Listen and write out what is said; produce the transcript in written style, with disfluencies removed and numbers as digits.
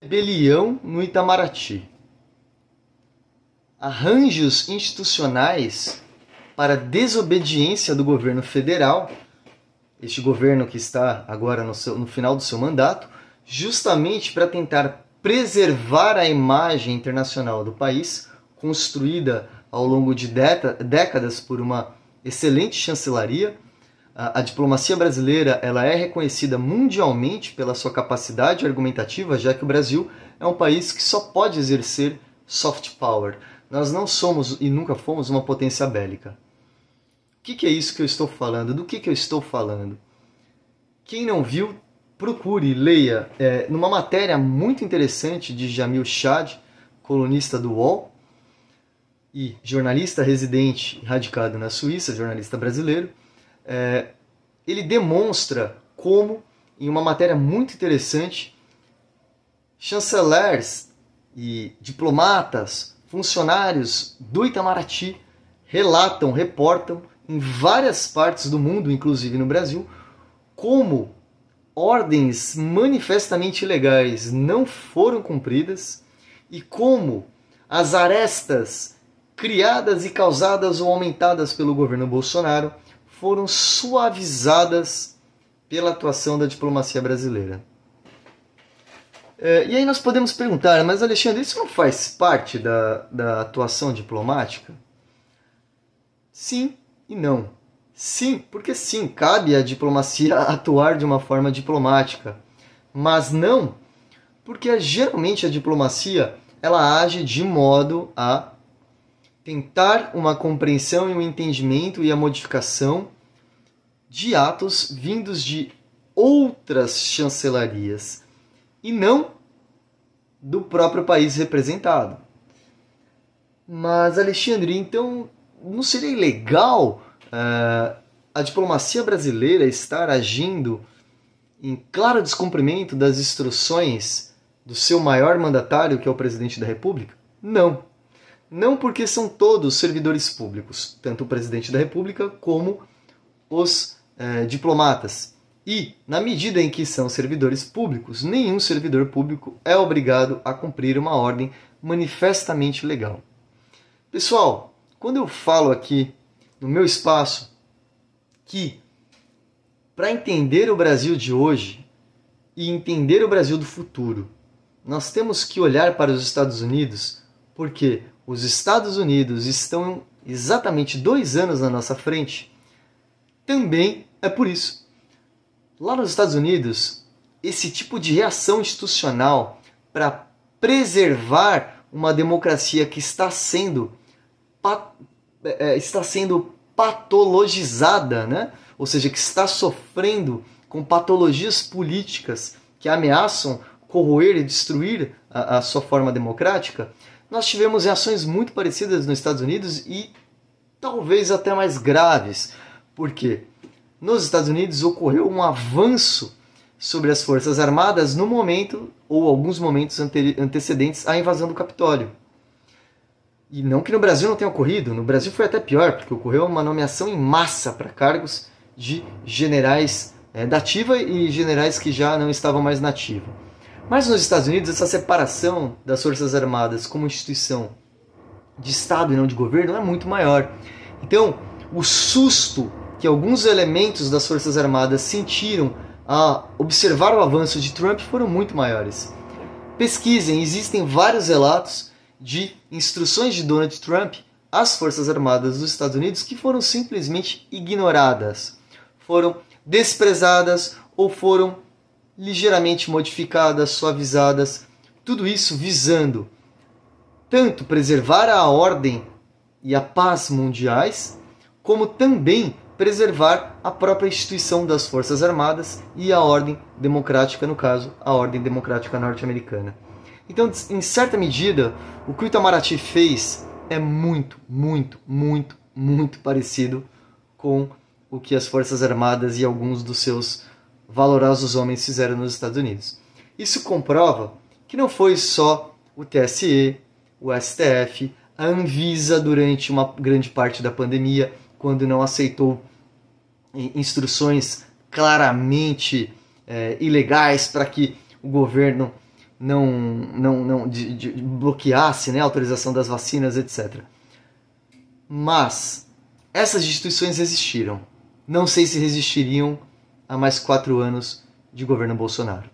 Rebelião no Itamaraty. Arranjos institucionais para desobediência do governo federal, este governo que está agora no final do seu mandato, justamente para tentar preservar a imagem internacional do país, construída ao longo de décadas por uma excelente chancelaria. A diplomacia brasileira ela é reconhecida mundialmente pela sua capacidade argumentativa, já que o Brasil é um país que só pode exercer soft power. Nós não somos e nunca fomos uma potência bélica. O que é isso que eu estou falando? Do que eu estou falando? Quem não viu, procure, leia. Numa matéria muito interessante de Jamil Chad, colunista do UOL, e jornalista residente radicado na Suíça, jornalista brasileiro, ele demonstra como, em uma matéria muito interessante, chanceleres e diplomatas, funcionários do Itamaraty reportam em várias partes do mundo, inclusive no Brasil, como ordens manifestamente ilegais não foram cumpridas e como as arestas criadas e causadas ou aumentadas pelo governo Bolsonaro foram suavizadas pela atuação da diplomacia brasileira. E aí nós podemos perguntar, mas Alexandre, isso não faz parte da atuação diplomática? Sim e não. Sim, porque sim, cabe à diplomacia atuar de uma forma diplomática, mas não porque geralmente a diplomacia ela age de modo a tentar uma compreensão e um entendimento e a modificação de atos vindos de outras chancelarias e não do próprio país representado. Mas, Alexandre, então não seria ilegal a diplomacia brasileira estar agindo em claro descumprimento das instruções do seu maior mandatário, que é o presidente da República? Não. Não, porque são todos servidores públicos, tanto o presidente da República como os diplomatas. E, na medida em que são servidores públicos, nenhum servidor público é obrigado a cumprir uma ordem manifestamente legal. Pessoal, quando eu falo aqui no meu espaço que para entender o Brasil de hoje e entender o Brasil do futuro, nós temos que olhar para os Estados Unidos, porque os Estados Unidos estão exatamente 2 anos na nossa frente, também é por isso. Lá nos Estados Unidos, esse tipo de reação institucional para preservar uma democracia que está sendo patologizada, né? Ou seja, que está sofrendo com patologias políticas que ameaçam corroer e destruir a sua forma democrática, nós tivemos reações muito parecidas nos Estados Unidos e talvez até mais graves. Por quê? Nos Estados Unidos ocorreu um avanço sobre as Forças Armadas no momento, ou alguns momentos antecedentes à invasão do Capitólio. E não que no Brasil não tenha ocorrido, no Brasil foi até pior, porque ocorreu uma nomeação em massa para cargos de generais da ativa e generais que já não estavam mais na ativa. Mas nos Estados Unidos, essa separação das Forças Armadas como instituição de Estado e não de governo é muito maior. Então, o susto que alguns elementos das Forças Armadas sentiram a observar o avanço de Trump foram muito maiores. Pesquisem, existem vários relatos de instruções de Donald Trump às Forças Armadas dos Estados Unidos que foram simplesmente ignoradas, foram desprezadas ou foram ligeiramente modificadas, suavizadas, tudo isso visando tanto preservar a ordem e a paz mundiais, como também preservar a própria instituição das Forças Armadas e a ordem democrática, no caso, a ordem democrática norte-americana. Então, em certa medida, o que o Itamaraty fez é muito, muito, muito, muito parecido com o que as Forças Armadas e alguns dos seus valorosos homens fizeram nos Estados Unidos. Isso comprova que não foi só o TSE, o STF, a Anvisa durante uma grande parte da pandemia, quando não aceitou instruções claramente ilegais para que o governo bloqueasse, né, a autorização das vacinas, etc. Mas essas instituições resistiram. Não sei se resistiriam a mais 4 anos de governo Bolsonaro.